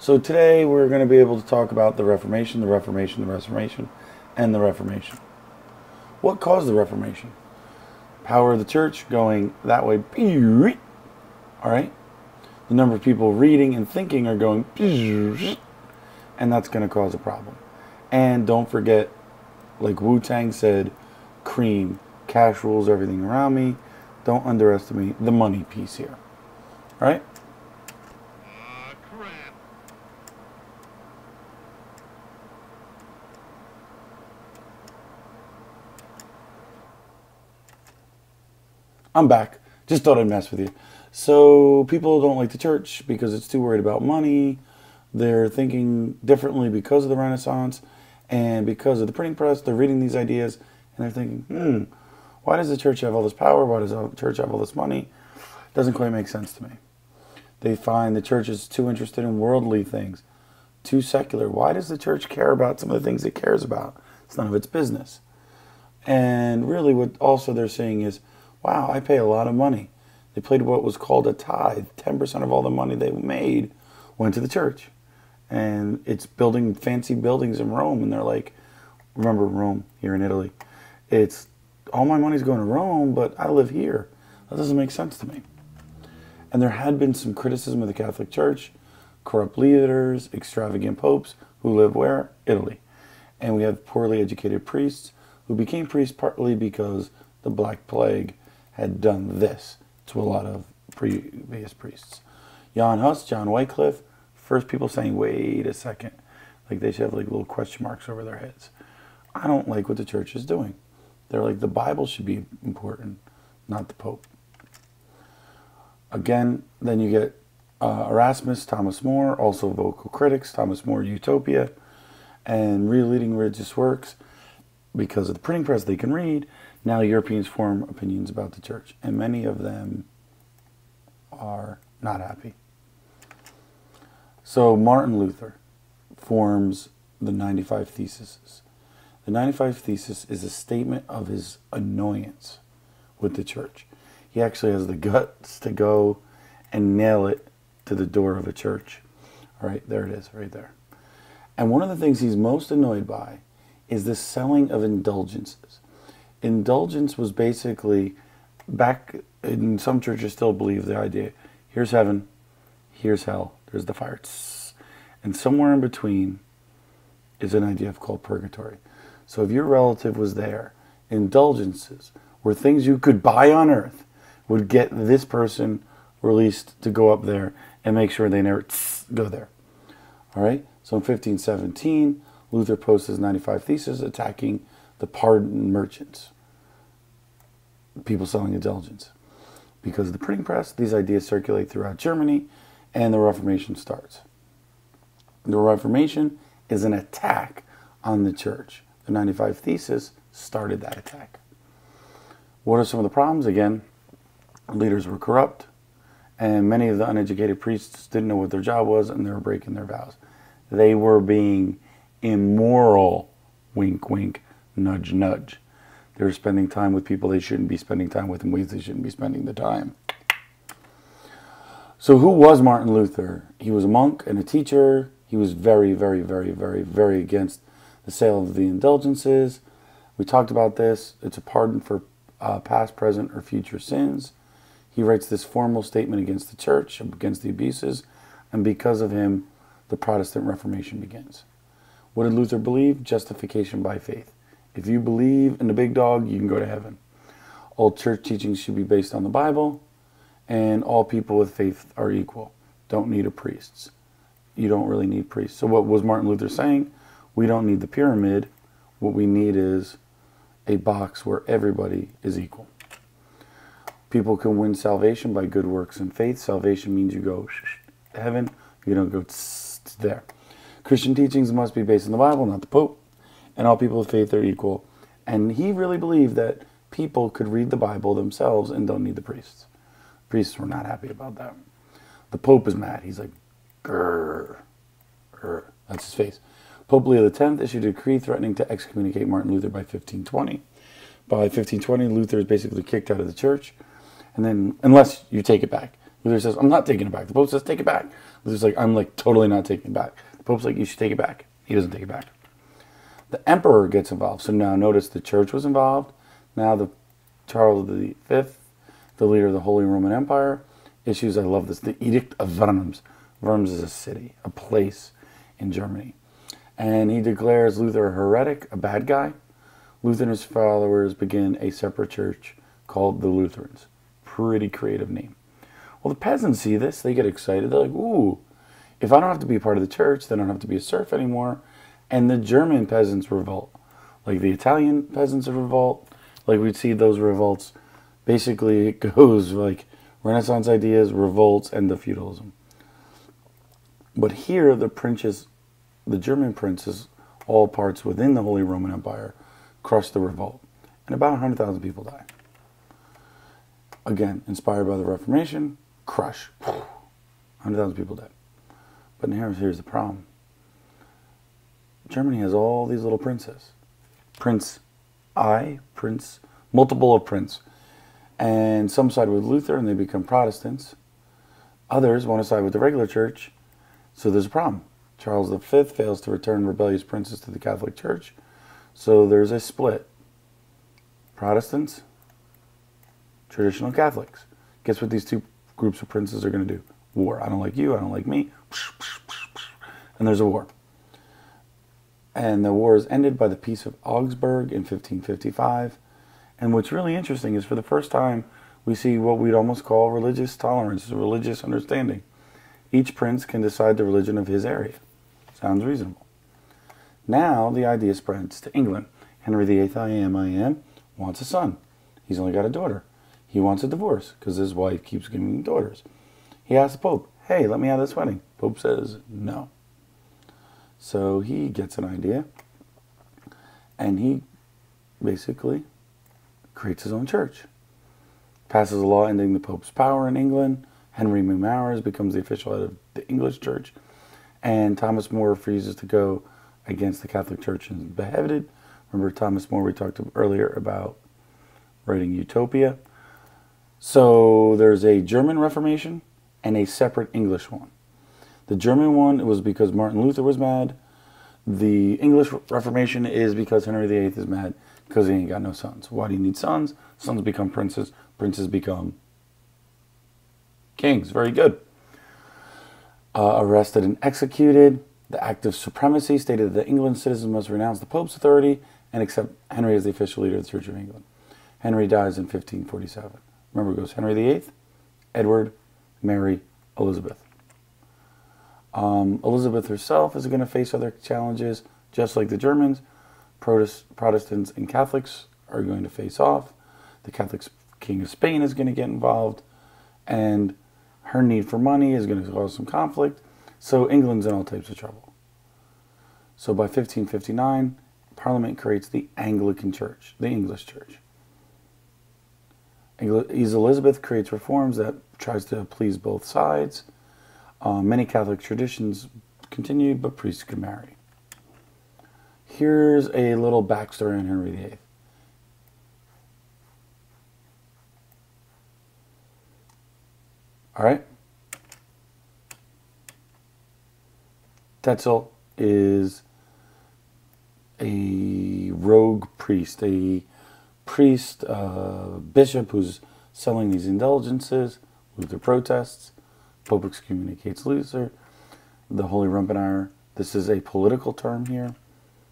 So today we're going to be able to talk about the Reformation, the Reformation, the Reformation, and the Reformation. What caused the Reformation? Power of the church going that way. All right? The number of people reading and thinking are going, and that's going to cause a problem. And don't forget, like Wu-Tang said, cream, cash rules everything around me. Don't underestimate the money piece here. All right? I'm back. Just thought I'd mess with you. So people don't like the church because it's too worried about money. They're thinking differently because of the Renaissance and because of the printing press. They're reading these ideas and they're thinking, why does the church have all this power? Why does the church have all this money? It doesn't quite make sense to me. They find the church is too interested in worldly things, too secular. Why does the church care about some of the things it cares about? It's none of its business. And really what also they're saying is, wow, I pay a lot of money. They paid what was called a tithe. 10% of all the money they made went to the church. And it's building fancy buildings in Rome. And they're like, remember Rome here in Italy. It's, all my money's going to Rome, but I live here. That doesn't make sense to me. And there had been some criticism of the Catholic Church, corrupt leaders, extravagant popes who live where? Italy. And we have poorly educated priests who became priests partly because the Black Plague had done this to a lot of previous priests. Jan Hus, John Wycliffe, first people saying, wait a second. Like they should have like little question marks over their heads. I don't like what the church is doing. They're like, the Bible should be important, not the Pope. Again, then you get Erasmus, Thomas More, also vocal critics, Thomas More, Utopia, and reading religious works. Because of the printing press, they can read. Now Europeans form opinions about the church, and many of them are not happy. So Martin Luther forms the 95 Theses. The 95 Thesis is a statement of his annoyance with the church. He actually has the guts to go and nail it to the door of a church. All right, there it is, right there. And one of the things he's most annoyed by is the selling of indulgences. Indulgence was basically, back in some churches still believe the idea, here's heaven, here's hell, there's the fire. And somewhere in between is an idea called purgatory. So if your relative was there, indulgences were things you could buy on earth, would get this person released to go up there and make sure they never go there. All right? So in 1517, Luther posts his 95 Theses attacking the pardoned merchants, people selling indulgence. Because of the printing press, these ideas circulate throughout Germany, and the Reformation starts. The Reformation is an attack on the church. The 95 Theses started that attack. What are some of the problems? Again, leaders were corrupt, and many of the uneducated priests didn't know what their job was, and they were breaking their vows. They were being immoral, wink, wink, nudge, nudge. They were spending time with people they shouldn't be spending time with in ways they shouldn't be spending the time. So who was Martin Luther? He was a monk and a teacher. He was very, very, very, very, very against the sale of the indulgences. We talked about this. It's a pardon for past, present, or future sins. He writes this formal statement against the church, against the abuses, and because of him, the Protestant Reformation begins. What did Luther believe? Justification by faith. If you believe in the big dog, you can go to heaven. All church teachings should be based on the Bible, and all people with faith are equal. Don't need a priest. You don't really need priests. So what was Martin Luther saying? We don't need the pyramid. What we need is a box where everybody is equal. People can win salvation by good works and faith. Salvation means you go to heaven. You don't go there. Christian teachings must be based on the Bible, not the Pope. And all people of faith are equal. And he really believed that people could read the Bible themselves and don't need the priests. Priests were not happy about that. The Pope is mad. He's like, grrr, grrr. That's his face. Pope Leo X issued a decree threatening to excommunicate Martin Luther by 1520. By 1520, Luther is basically kicked out of the church. And then, unless you take it back. Luther says, I'm not taking it back. The Pope says, take it back. Luther's like, I'm like totally not taking it back. The Pope's like, you should take it back. He doesn't take it back. The Emperor gets involved. So now notice the Church was involved. Now the Charles V, the leader of the Holy Roman Empire, issues, I love this, the Edict of Worms. Worms is a city, a place in Germany. And he declares Luther a heretic, a bad guy. Luther and his followers begin a separate church called the Lutherans. Pretty creative name. Well, the peasants see this. They get excited. They're like, ooh, if I don't have to be a part of the church, then I don't have to be a serf anymore. And the German peasants revolt. Like the Italian peasants revolt. Like we'd see those revolts. Basically, it goes like Renaissance ideas, revolts, and the feudalism. But here, the German princes, all parts within the Holy Roman Empire, crush the revolt. And about 100,000 people die. Again, inspired by the Reformation, crush. 100,000 people died. But here's the problem. Germany has all these little princes. Prince, multiple of prince. And some side with Luther and they become Protestants. Others want to side with the regular church. So there's a problem. Charles V fails to return rebellious princes to the Catholic Church. So there's a split. Protestants, traditional Catholics. Guess what these two groups of princes are going to do? War. I don't like you, I don't like me. And there's a war. And the war is ended by the Peace of Augsburg in 1555. And what's really interesting is for the first time, we see what we'd almost call religious tolerance, religious understanding. Each prince can decide the religion of his area. Sounds reasonable. Now the idea spreads to England. Henry VIII, IM, wants a son. He's only got a daughter. He wants a divorce because his wife keeps giving him daughters. He asks the Pope, hey, let me have this wedding. Pope says no. So he gets an idea and he basically creates his own church. Passes a law ending the Pope's power in England. Henry Mowers becomes the official head of the English church. And Thomas More refuses to go against the Catholic Church and is beheaded. Remember Thomas More, we talked earlier about writing Utopia. So there's a German Reformation and a separate English one. The German one was because Martin Luther was mad. The English Reformation is because Henry VIII is mad because he ain't got no sons. Why do you need sons? Sons become princes. Princes become kings. Very good. Arrested and executed. The Act of Supremacy stated that England citizens must renounce the Pope's authority and accept Henry as the official leader of the Church of England. Henry dies in 1547. Remember, it goes Henry VIII, Edward, Mary, Elizabeth. Elizabeth herself is going to face other challenges, just like the Germans. Protestants and Catholics are going to face off. The Catholic King of Spain is going to get involved. And her need for money is going to cause some conflict. So England's in all types of trouble. So by 1559, Parliament creates the Anglican Church, the English Church. Elizabeth creates reforms that tries to please both sides. Many Catholic traditions continue, but priests can marry. Here's a little backstory on Henry VIII. All right. Tetzel is a rogue priest, bishop who's selling these indulgences. Luther protests. Pope excommunicates Luther. The Holy Roman Empire. This is a political term here,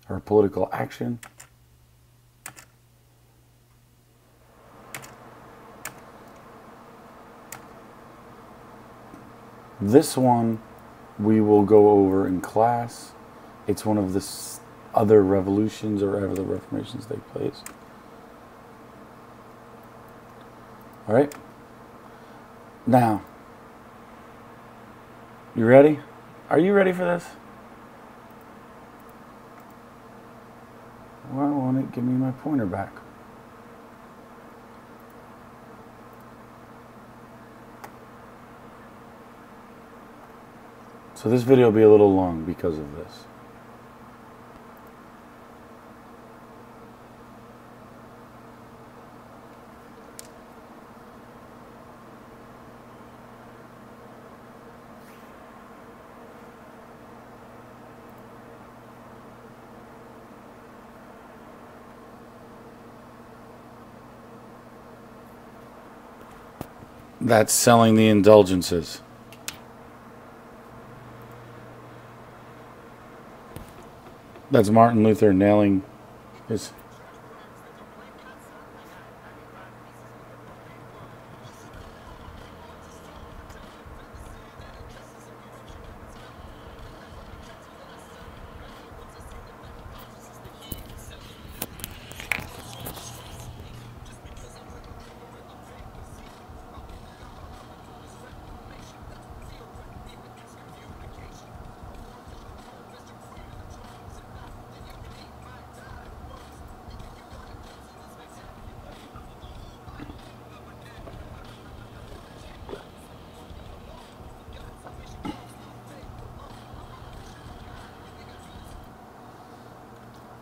or political action. This one we will go over in class. It's one of the other revolutions or ever the reformations take place. All right. Now, you ready? Are you ready for this? Why won't it give me my pointer back? So this video will be a little long because of this. That's selling the indulgences. That's Martin Luther nailing his...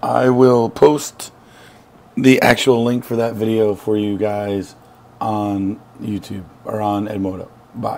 I will post the actual link for that video for you guys on YouTube or on Edmodo. Bye.